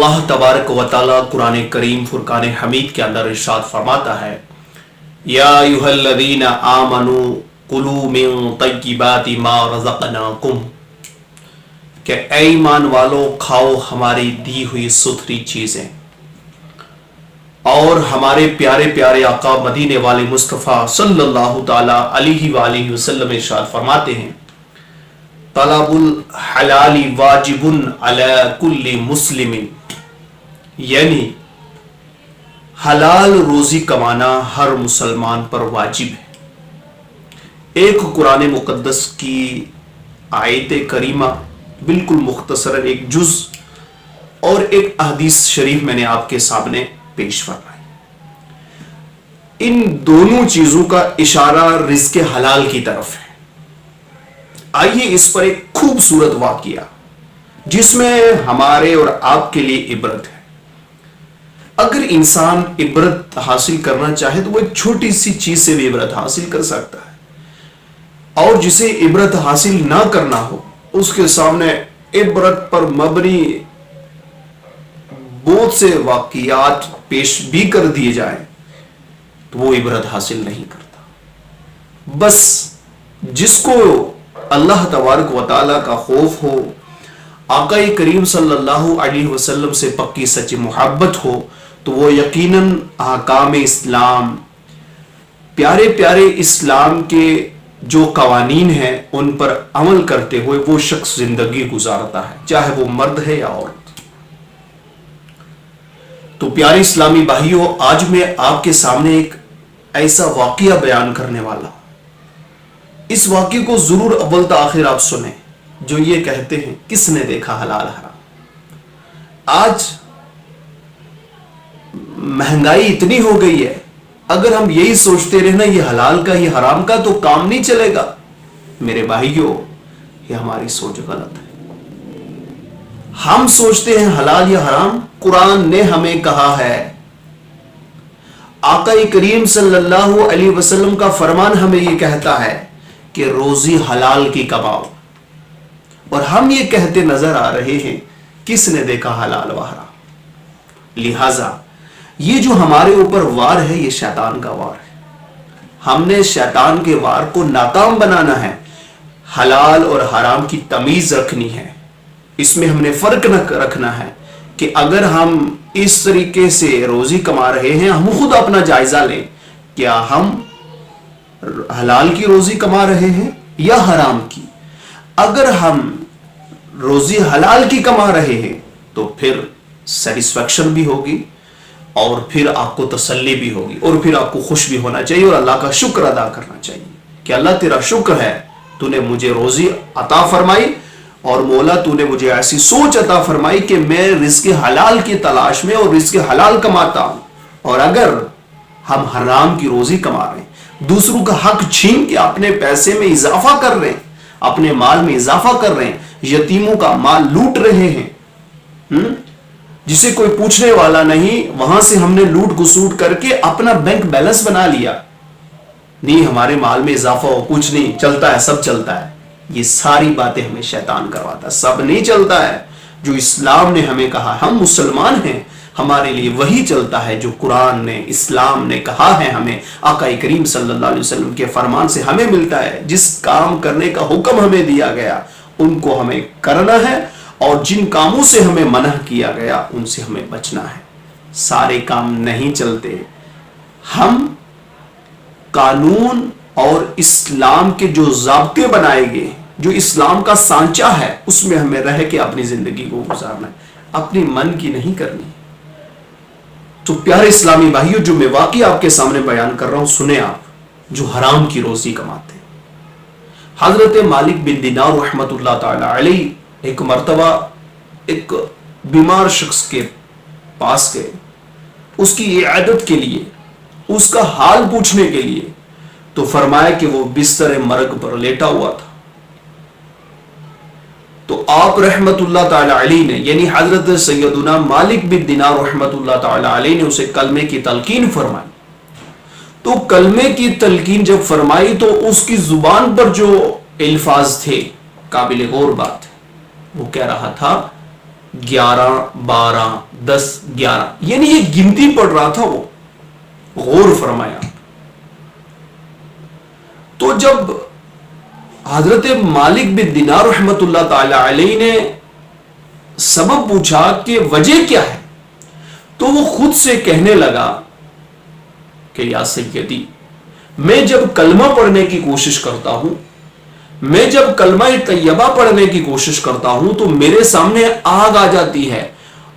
अल्लाह तबारक व तआला कुरान करीम फुरकान हमीद के अंदर इरशाद फरमाता है, या अय्युहल्लज़ीना आमनू कुलू मिन तय्यिबाति मा रज़क़नाकुम, कि ऐ ईमान वालों खाओ हमारी दी हुई सुथरी चीजें। और हमारे प्यारे प्यारे आका मदीने वाले मुस्तफ़ा सल्लल्लाहु ताला अलैहि वसल्लम इरशाद फरमाते हैं, तलबुल हलाली वाजिबुन अला कुल्ली मुस्लिमिन, यानी हलाल रोजी कमाना हर मुसलमान पर वाजिब है। एक कुरान मुकद्दस की आयत करीमा बिल्कुल मुख्तसरन एक जुज और एक हदीस शरीफ मैंने आपके सामने पेश फरमाई। इन दोनों चीजों का इशारा रिज़्क़ हलाल की तरफ है। आइए इस पर एक खूबसूरत वाक़िया जिसमें हमारे और आपके लिए इबरत है। अगर इंसान इबरत हासिल करना चाहे तो वो एक छोटी सी चीज से भी इबरत हासिल कर सकता है, और जिसे इबरत हासिल ना करना हो उसके सामने इबरत पर मबनी बहुत से वाक़ियात पेश भी कर दिए जाए तो वो इबरत हासिल नहीं करता। बस जिसको अल्लाह तबारक व तआला का खौफ हो, आका करीम सल्लल्लाहु अलैहि वसल्लम से पक्की सच्ची मोहब्बत हो, तो वो यकीनन अहकाम इस्लाम, प्यारे प्यारे इस्लाम के जो कवानीन हैं उन पर अमल करते हुए वो शख्स जिंदगी गुजारता है, चाहे वो मर्द है या औरत। तो प्यारे इस्लामी भाइयों, आज मैं आपके सामने एक ऐसा वाक़िया बयान करने वाला हूं। इस वाक़े को जरूर अव्वल से आखिर आप सुने, जो ये कहते हैं किसने देखा हलाल हराम। आज महंगाई इतनी हो गई है, अगर हम यही सोचते रहे ना ये हलाल का ये हराम का, तो काम नहीं चलेगा। मेरे भाइयों, ये हमारी सोच गलत है। हम सोचते हैं हलाल या हराम, कुरान ने हमें कहा है, आका करीम सल्लल्लाहु अलैहि वसल्लम का फरमान हमें यह कहता है कि रोजी हलाल की कमाओ, और हम ये कहते नजर आ रहे हैं किसने देखा हलाल व हराम। लिहाजा ये जो हमारे ऊपर वार है ये शैतान का वार है। हमने शैतान के वार को नाकाम बनाना है। हलाल और हराम की तमीज रखनी है। इसमें हमने फर्क न रखना है कि अगर हम इस तरीके से रोजी कमा रहे हैं, हम खुद अपना जायजा लें, क्या हम हलाल की रोजी कमा रहे हैं या हराम की। अगर हम रोजी हलाल की कमा रहे हैं तो फिर सेटिस्फैक्शन भी होगी, और फिर आपको तसल्ली भी होगी, और फिर आपको खुश भी होना चाहिए और अल्लाह का शुक्र अदा करना चाहिए कि अल्लाह तेरा शुक्र है, तूने मुझे रोजी अता फरमाई, और मौला तूने मुझे ऐसी सोच अता फरमाई कि मैं रिज़्क़ हलाल की तलाश में और रिज़्क़ हलाल कमाता हूं। और अगर हम हराम की रोजी कमा रहे हैं, दूसरों का हक छीन के अपने पैसे में इजाफा कर रहे हैं, अपने माल में इजाफा कर रहे हैं, यतीमों का माल लूट रहे हैं, जिसे कोई पूछने वाला नहीं, वहां से हमने लूट घुसूट करके अपना बैंक बैलेंस बना लिया। नहीं हमारे माल में इजाफा हो, कुछ नहीं चलता है, सब चलता है। ये सारी बातें हमें शैतान करवाता है। सब नहीं चलता है जो इस्लाम ने हमें कहा। हम मुसलमान हैं, हमारे लिए वही चलता है जो कुरान ने, इस्लाम ने कहा है हमें। आका करीम सल्लल्लाहु अलैहि वसल्लम के फरमान से हमें मिलता है। जिस काम करने का हुक्म हमें दिया गया उनको हमें करना है, और जिन कामों से हमें मना किया गया उनसे हमें बचना है। सारे काम नहीं चलते। हम कानून और इस्लाम के जो ज़ाब्ते बनाए गए, जो इस्लाम का सांचा है, उसमें हमें रह के अपनी जिंदगी को गुजारना है, अपनी मन की नहीं करनी। तो प्यारे इस्लामी भाइयों, जो मैं वाकई आपके सामने बयान कर रहा हूं, सुने आप, जो हराम की रोजी कमाते हैं। हजरत मालिक बिन दिनार रहमतुल्लाह ताला अलैहि एक मर्तबा एक बीमार शख्स के पास गए, उसकी इयादत के लिए, उसका हाल पूछने के लिए। तो फरमाया कि वो बिस्तर मरग पर लेटा हुआ था। तो आप रहमतुल्लाह ताला अलैहि ने, यानी हजरत सैयदुना मालिक बिन दिनार रहमतुल्लाह ताला अलैहि ने उसे कलमे की तलकीन फरमाई। तो कलमे की तलकीन जब फरमाई तो उसकी जुबान पर जो अल्फाज थे, काबिल गौर बात है, वो कह रहा था 11 12 10 11 یعنی یہ گنتی پڑھ رہا تھا وہ. غور فرمایا. تو جب حضرت مالک بن دینار رحمت اللہ تعالی علیہ نے سبب پوچھا کہ وجہ کیا ہے, تو وہ خود سے کہنے لگا کہ یا سیدی, میں جب کلمہ پڑھنے کی کوشش کرتا ہوں, میں جب کلمہ طیبہ پڑھنے کی کوشش کرتا ہوں تو میرے سامنے آگ آ جاتی ہے,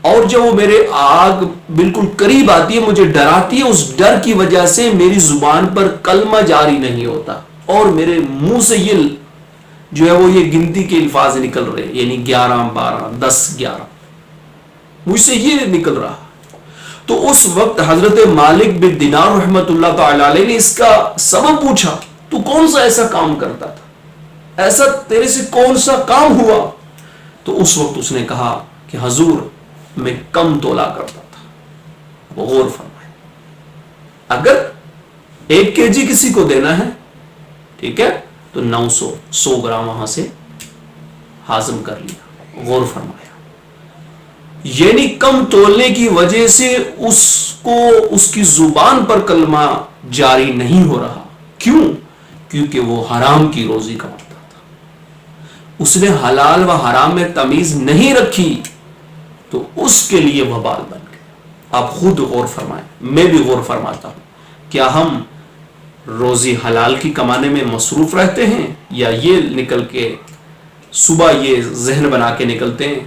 اور جب وہ میرے آگ بالکل قریب آتی ہے مجھے ڈراتی ہے, اس ڈر کی وجہ سے میری زبان پر کلمہ جاری نہیں ہوتا, اور میرے منہ سے یہ جو ہے وہ یہ گنتی کے الفاظ نکل رہے, یعنی 11 12 10 11 مجھ سے یہ نکل رہا. تو اس وقت حضرت مالک بن دینار رحمت اللہ تعالی علیہ نے اس کا سبب پوچھا, تو کون سا ایسا کام کرتا تھا, ایسا تیرے سے کون سا کام ہوا؟ تو اس وقت اس نے کہا کہ حضور میں کم تولا کرتا تھا. غور فرمائے, اگر 1 kg کسی کو دینا ہے, ٹھیک ہے, تو 100 گرام وہاں سے ہاضم کر لیا. غور فرمایا, یعنی کم تولنے کی وجہ سے اس کو اس کی زبان پر کلمہ جاری نہیں ہو رہا. کیوں؟ کیونکہ وہ حرام کی روزی کماتا تھا, اس نے حلال و حرام میں تمیز نہیں رکھی, تو اس کے لیے وبال بن گیا. آپ خود غور فرمائیں, میں بھی غور فرماتا ہوں, کیا ہم روزی حلال کی کمانے میں مصروف رہتے ہیں, یا یہ نکل کے صبح یہ ذہن بنا کے نکلتے ہیں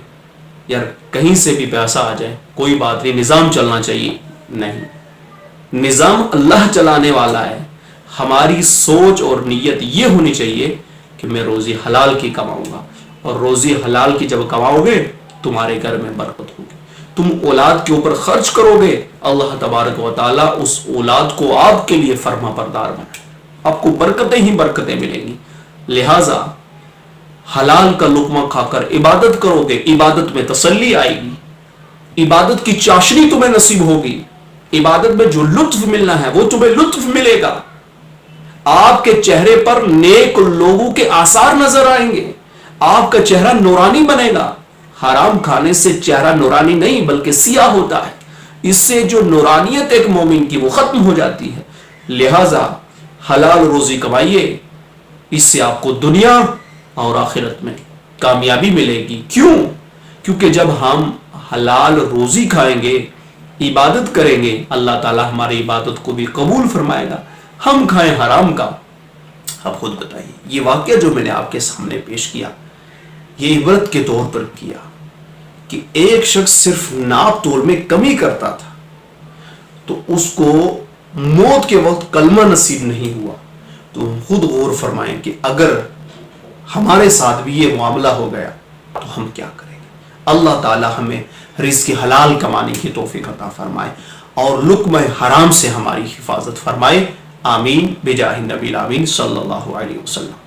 یار کہیں سے بھی پیسہ آ جائے کوئی بات نہیں, نظام چلنا چاہیے. نہیں, نظام اللہ چلانے والا ہے. ہماری سوچ اور نیت یہ ہونی چاہیے کہ میں روزی حلال کی کماؤں گا, اور روزی حلال کی جب کماؤ گے تمہارے گھر میں برکت ہوگی, تم اولاد کے اوپر خرچ کرو گے, اللہ تبارک و تعالیٰ اس اولاد کو آپ کے لیے فرما بردار بنائے, آپ کو برکتیں ہی برکتیں ملیں گی. لہذا حلال کا لقمہ کھا کر عبادت کرو گے, عبادت میں تسلی آئے گی, عبادت کی چاشنی تمہیں نصیب ہوگی, عبادت میں جو لطف ملنا ہے وہ تمہیں لطف ملے گا. آپ کے چہرے پر نیک لوگوں کے آثار نظر آئیں گے, آپ کا چہرہ نورانی بنے گا. حرام کھانے سے چہرہ نورانی نہیں بلکہ سیاہ ہوتا ہے, اس سے جو نورانیت ایک مومن کی وہ ختم ہو جاتی ہے. لہذا حلال روزی کمائیے, اس سے آپ کو دنیا اور آخرت میں کامیابی ملے گی. کیوں؟ کیونکہ جب ہم حلال روزی کھائیں گے, عبادت کریں گے, اللہ تعالیٰ ہماری عبادت کو بھی قبول فرمائے گا. ہم کھائیں حرام کا, آپ خود بتائیے. یہ واقعہ جو میں نے آپ کے سامنے پیش کیا, یہ عبرت کے طور پر کیا کہ ایک شخص صرف ناپ تول میں کمی کرتا تھا, تو اس کو موت کے وقت کلمہ نصیب نہیں ہوا. تو خود غور فرمائیں کہ اگر ہمارے ساتھ بھی یہ معاملہ ہو گیا تو ہم کیا کریں گے. اللہ تعالی ہمیں رزق حلال کمانے کی توفیق عطا فرمائے اور لقمہ حرام سے ہماری حفاظت فرمائے. آمین بجاہ النبی الامین صلی اللہ علیہ وسلم.